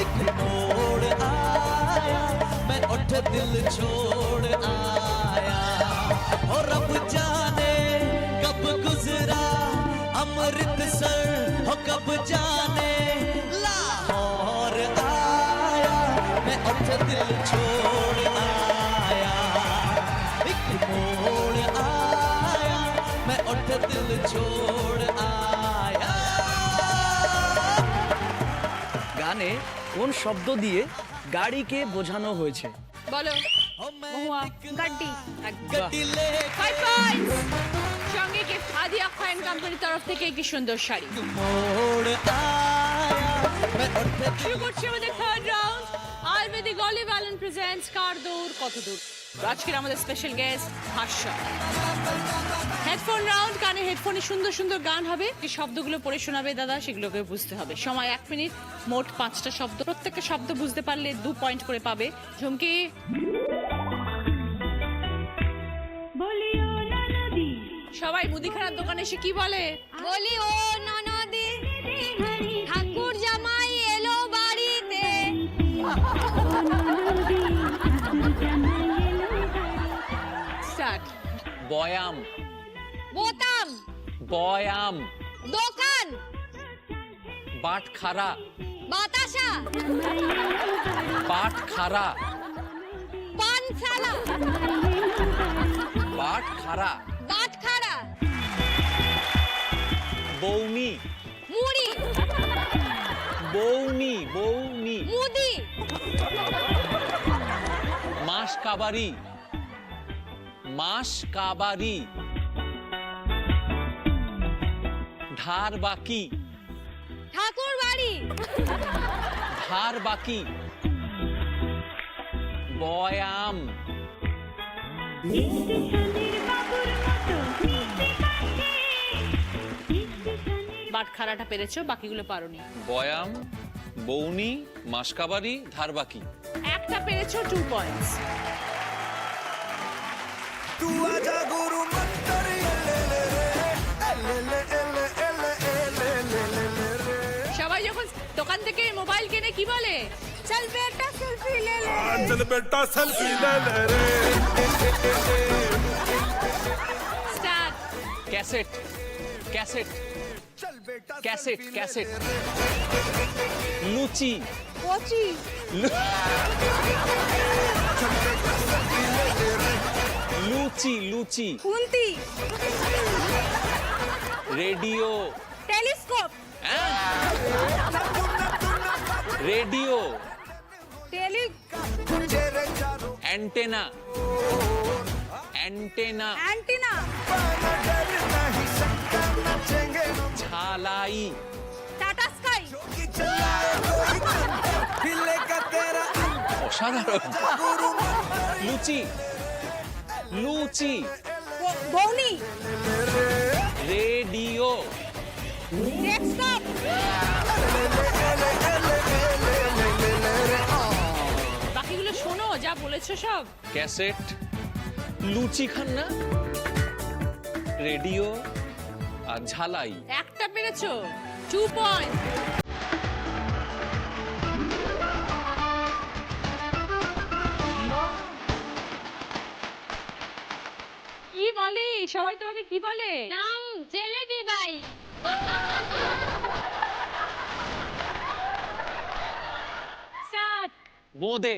एक मोड़ आया, मैं उठ दिल छोड़ आया, और रब जाने कब गुजरा अमृतसर, हो कब जाने लाहौर आया, मैं उठ दिल छोड़ आया, एक मोड़ आया, मैं उठ दिल छोड़ आया। এখানে কোন শব্দ দিয়ে গাড়িকে বোঝানো হয়েছে? বলো মহুয়া। গাড্ডি। বাহ। 5 পয়েন্টস। সঙ্গে গিফট আদিয়া খয়েন কোম্পানির তরফ থেকে একটি সুন্দর শাড়ি। শুরু করছি আমাদের third round. Ayurvedic olive Allen presents কার দৌড় কত দূর। আজকের আমাদের স্পেশাল গেস্ট ভাষ্য। হেডফোন রাউন্ড, কানে হেডফোনে সুন্দর সুন্দর গান হবে, যে শব্দগুলো পড়ে শোনাবে দাদা সেগুলোকে বুঝতে হবে। সময় 1 মিনিট, মোট 5টা শব্দ, প্রত্যেকটা শব্দ বুঝতে পারলে 2 পয়েন্ট করে পাবে। ঝুমকি, সবাই মুদিখানার দোকানে এসে কি বলে? বলি ও ননদি, ঠাকুর জামাই এলো বাড়িতে। স্টার্ট। বয়াম, বোতাম, বয়াম, দোকান, বাটখারা, বাতাসা, বাটখারা, পানশালা, বাটখারা, বাটখারা, বৌনি, মুড়ি, বৌনি, বৌনি, মুদি, মাস কাবারি, মাস কাবারি, ধার বাকি, ঠাকুর বাড়ি, ধার বাকি, বয়াম, বাটখারাটা পেরেছো, বাকিগুলো পারোনি। বয়াম, বৌনি, মাসকাবারি, ধারবাকি। একটা পেরেছো, 2 পয়েন্টস। সবাই যখন দোকান থেকে মোবাইল কেনে কি বলে? চল বেটা সেলফি লে লে। चल बेटा सेल्फी ले ले रे। Start. Cassette, cassette, cassette, cassette, লুচি, পচি। লুচি, লুচি, খুন্তি। Radio, telescope. হ্যাঁ? Radio, tele antenna, antenna, antenna. ঝালাই, টাটা স্কাই। অসাধারণ, লুচি, লুচি, বৌনি। Radio, desktop. বাকিগুলো শোনো যা বলেছো সব। ক্যাসেট, লুচি খান না, রেডিও আর ঝালাই। একটা পেরেছো, 2 পয়েন্ট। কি বলে সবাই, তোমাকে কি বলে? নাম জেলেবি বাই। স্টার্ট। বোঁদে,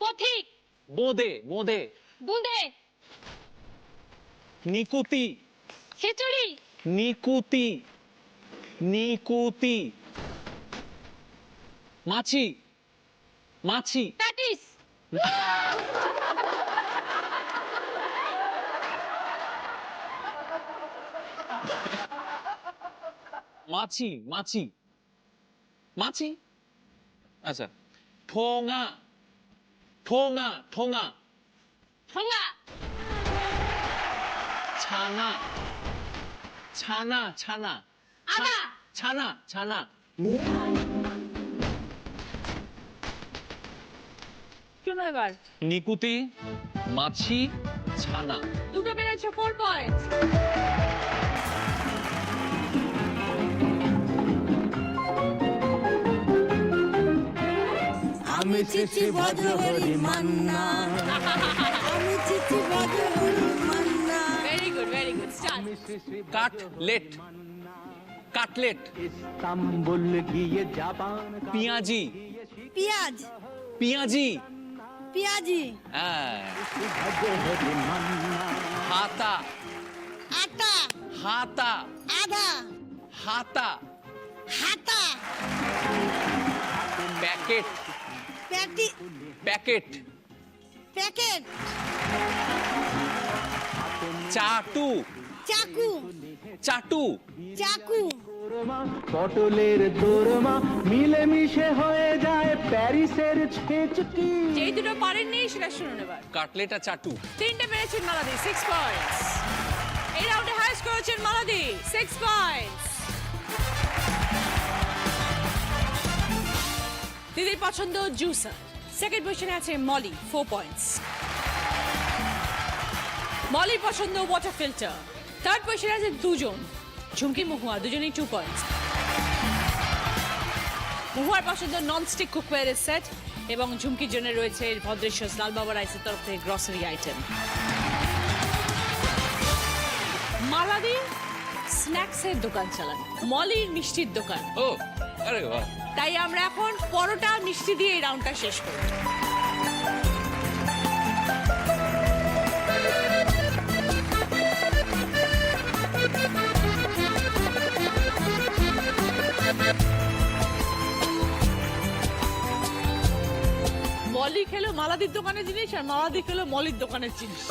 পথিক, বোঁদে, বোঁদে, বুঁদে, নিকুতি, খিচুড়ি, নিকুতি, নিকুতি, মাছি, মাছি, প্যাটিস, মাছি, মাছি, মাছি, আচ্ছা, ঠোঙা, ঠোঙা, ঠোঙা, ঠোঙা, ছানা, ছানা, ছানা, আদা, ছানা, ছানা, শোনো এবার। নিকুতি, মাছি, ছানা। দুটো পেরেছো, 4 পয়েন্ট। আমি চিঠি ভদ্র হরি মান্না, আমি চিঠি ভদ্র Hari Manna. Very good, very good. Start. Cutlet, cutlet, Istanbul গিয়ে জাপান পেঁয়াজি, পেঁয়াজ, পেঁয়াজি, পেঁয়াজি, হ্যাঁ, হাতা, আটা, হাতা, আধা, হাতা, হাতা, প্যাকেট প্যাটি প্যাকেট প্যাকেট চাটু চাকু চাটু চাকু পটলের দোরমা মিলেমিশে হয়ে যায় প্যারিসের ছেচকি। যেই দুটো পারেননি সেটা শুনুন এবার। কাটলেট আর চাটু। তিনটে পেরেছেন মালাদি, 6 পয়েন্টস। এই রাউন্ডে হাইস্ট করেছেন মালাদি, 6 পয়েন্টস। দিদির পছন্দ জুসার। সেকেন্ড পজিশনে আছে মলি, 4 পয়েন্টস। মলির পছন্দ ওয়াটার ফিল্টার। থার্ড পজিশনে আছে দুজন, ঝুমকি মহুয়া, দুজনেই 2 পয়েন্টস। মহুয়ার পছন্দ ননস্টিক কুকওয়্যারের সেট এবং ঝুমকির জন্য রয়েছে ভদ্রেশ্বর লাল বাবা রাইসের তরফ থেকে গ্রসারি আইটেম। মালাদি স্ন্যাক্সের দোকান চালান, মলির মিষ্টির দোকান। ও আরে বাহ। তাই আমরা এখন পরোটা মিষ্টি দিয়ে এই রাউন্ডটা শেষ করব। মলি খেলো মালাদির দোকানের জিনিস আর মালাদি খেলো মলির দোকানের জিনিস।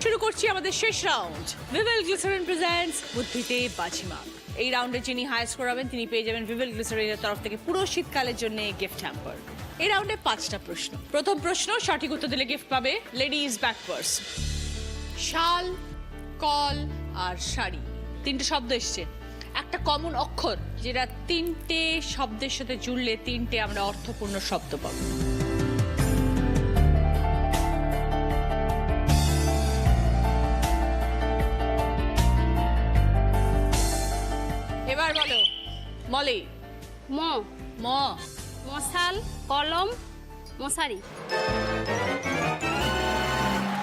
শুরু করছি আমাদের শেষ রাউন্ড। ভিভেল গ্লিসারিন প্রেজেন্টস বুদ্ধিতে বাজিমাত। এই রাউন্ডে যিনি হাইস্ট করাবেন তিনি পেয়ে যাবেন ভিভেল গ্লিসারিনের তরফ থেকে পুরো শীতকালের জন্য গিফট হ্যাম্পার। এই রাউন্ডে 5টা প্রশ্ন। প্রথম প্রশ্ন সঠিক উত্তর দিলে গিফট পাবে লেডিজ ব্যাক পার্স। শাল, কল আর শাড়ি, 3টে শব্দ এসছে। একটা কমন অক্ষর যেটা 3টে শব্দের সাথে জুড়লে 3টে আমরা অর্থপূর্ণ শব্দ পাবো। এবার বলো মলি। ম ম মশাল, কলম, মশারি।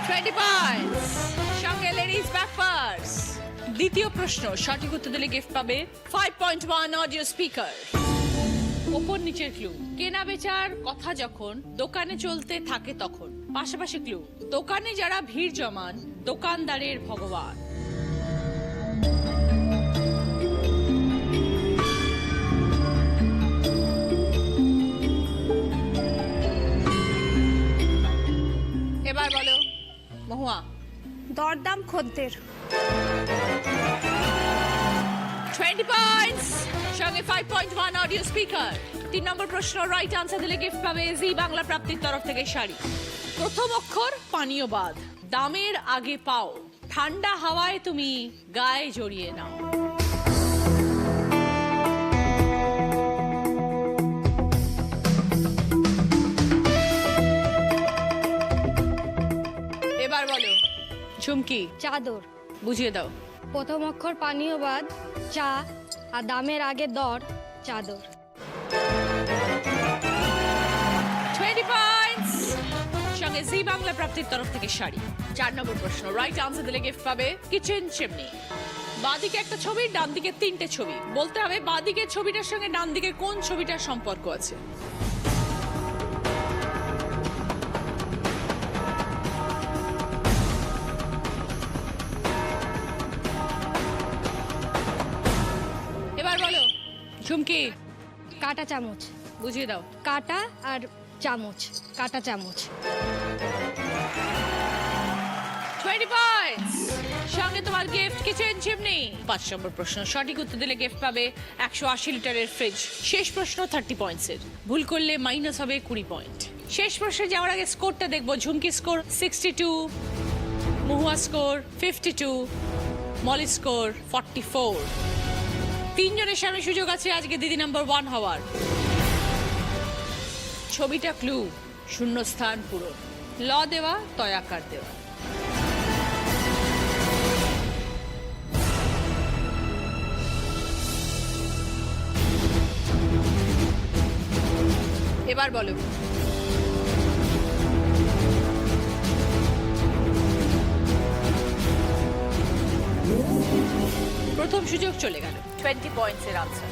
20 পয়েন্টস, সঙ্গে লেডিজ ব্যাক পার্স। দ্বিতীয় প্রশ্ন সঠিক উত্তর দিলে গিফট পাবে 5.1 অডিও স্পিকার। ওপর নিচের ক্লু, কেনা বেচার কথা যখন দোকানে চলতে থাকে তখন। পাশাপাশি ক্লু, দোকানে যারা ভিড় জমান দোকানদারের ভগবান। এবার বলো মহুয়া। দরদাম খদ্দের। 20 পয়েন্টস, সঙ্গে 5.1 অডিও স্পিকার। 3 নম্বর প্রশ্ন রাইট আনসার দিলে গিফট পাবে জি বাংলা প্রাপ্তির তরফ থেকে শাড়ি। প্রথম অক্ষর পানীয় বাদ, দামের আগে পাও, ঠান্ডা হাওয়ায় তুমি গায়ে জড়িয়ে নাও। এবার বলো ঝুমকি। চাদর। বুঝিয়ে দাও। প্রথম অক্ষর পানীয় বাদ, চা, আর দামের আগে দর, চাদর। 20 পয়েন্টস, সঙ্গে জি বাংলা প্রাপ্তির তরফ থেকে শাড়ি। 4 নম্বর প্রশ্ন রাইট আনসার দিলে গিফট পাবে কিচেন চিমনি। বাঁদিকে একটা ছবি, ডান দিকে 3টে ছবি। বলতে হবে বাঁদিকের ছবিটার সঙ্গে ডান দিকে কোন ছবিটার সম্পর্ক আছে। এবার বলো ঝুমকি। কাটা চামচ। বুঝিয়ে দাও। কাটা আর চামচ, কাটা চামচ। 20 পয়েন্টস, সঙ্গে তোমার গিফট কিচেন চিমনি। 5 নম্বর প্রশ্ন সঠিক উত্তর দিলে গিফট পাবে 180 লিটারের ফ্রিজ। শেষ প্রশ্ন 30 পয়েন্টসের, ভুল করলে মাইনাস হবে 20 পয়েন্ট। শেষ প্রশ্নে যাওয়ার আগে স্কোরটা দেখবো। ঝুমকি স্কোর 62, মহুয়া স্কোর 52, মলি স্কোর 44। 3 জনের সামনে সুযোগ আছে আজকে দিদি নাম্বার 1 হওয়ার। ছবিটা ক্লু, শূন্যস্থান পূরণ, ল দেওয়া, তয়াকার দেওয়া। এবার বলো প্রথম সুযোগ চলে গেল। 20 পয়েন্টসের আনসার।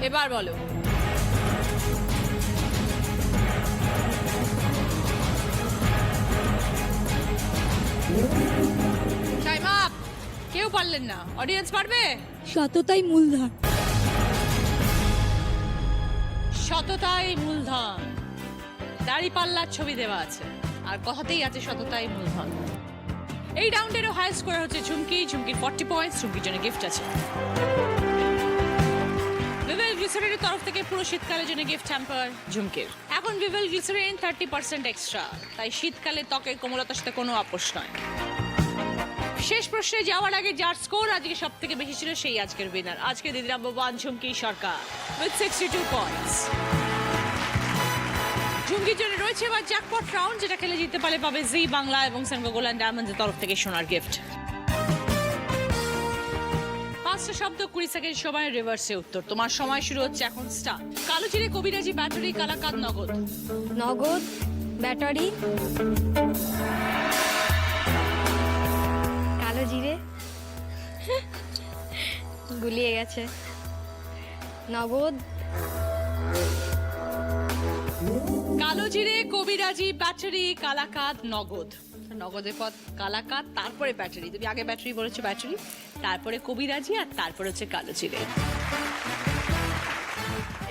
এবার বলো। Time up. কেউ পারলেন না, অডিয়েন্স পারবে? সততাই মূলধন। সততাই মূলধন। দাড়িপাল্লার ছবি দেওয়া আছে আর কথাতেই আছে সততাই মূলধন। এই রাউন্ডেরও হাই স্কোর হচ্ছে ঝুমকি। ঝুমকির 40 পয়েন্টস, ঝুমকির জন্য গিফট আছে। ভিভেল গ্লিসারিনের তরফ থেকে পুরো শীতকালের জন্য গিফট হ্যাম্পার ঝুমকির। এখন ভিভেল গ্লিসারিন 30% এক্সট্রা, তাই শীতকালে ত্বকের কোমলতার সাথে কোনো আপোষ নয়। শেষ প্রশ্নে যাওয়ার আগে যার স্কোর আজকে সব থেকে বেশি ছিল সেই আজকের উইনার। আজকে দিদি number 1 Jhumki Sarkar with 62 points. ঝুমকির জন্য রয়েছে এবার জ্যাকপট রাউন্ড, যেটা খেলে জিততে পারলে পাবে জি বাংলা এবং সেনকো গোল্ড অ্যান্ড ডায়মন্ডসের তরফ থেকে সোনার গিফট। 5টা শব্দ 20 সেকেন্ড সময়, রিভার্সে উত্তর। তোমার সময় শুরু হচ্ছে এখন, স্টার্ট। কালো জিরে, কবিরাজি, ব্যাটারি, কালাকাদ, নগদ। নগদ, ব্যাটারি, কালো জিরে, গুলিয়ে গেছে, নগদ, কালো জিরে, কবিরাজি, ব্যাটারি, কালাকাদ, নগদ। নগদের পর কালাকাদ, তারপরে ব্যাটারি। তুমি আগে ব্যাটারি বলেছো, ব্যাটারি, তারপরে কবিরাজি, আর তারপরে হচ্ছে কালো জিরে।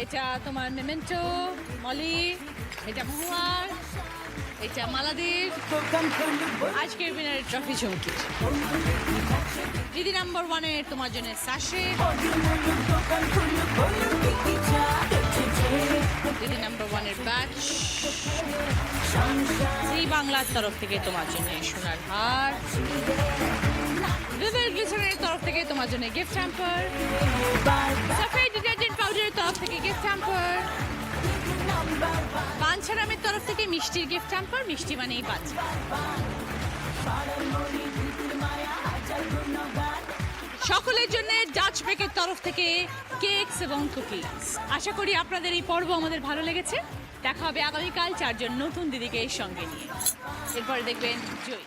এটা তোমার মেমেন্টো মলি, এটা মহুয়ার, এটা মালাদির। আজকের উইনারের ট্রফি ঝুমকি। দিদি নাম্বার 1 তোমার জন্য স্যাশে। দিদি নাম্বার 1 ব্যাচ। জি বাংলার তরফ থেকে তোমার জন্য সোনার হার। ভিভেল গ্লিসারিনের তরফ থেকে তোমার জন্য গিফট হ্যাম্পার। সাফেদ ডিটারজেন্ট পাউডারের তরফ থেকে গিফট হ্যাম্পার। পাঞ্ছারামের তরফ থেকে মিষ্টির গিফট হ্যাম্পার। মিষ্টি মানেই পাঞ্ছা। সকলের জন্য ডাচ বেকের তরফ থেকে কেকস এবং কুকিজ। আশা করি আপনাদের এই পর্ব আমাদের ভালো লেগেছে। দেখা হবে আগামীকাল 4 জন নতুন দিদিকে সঙ্গে নিয়ে। এরপরে দেখবেন জয়।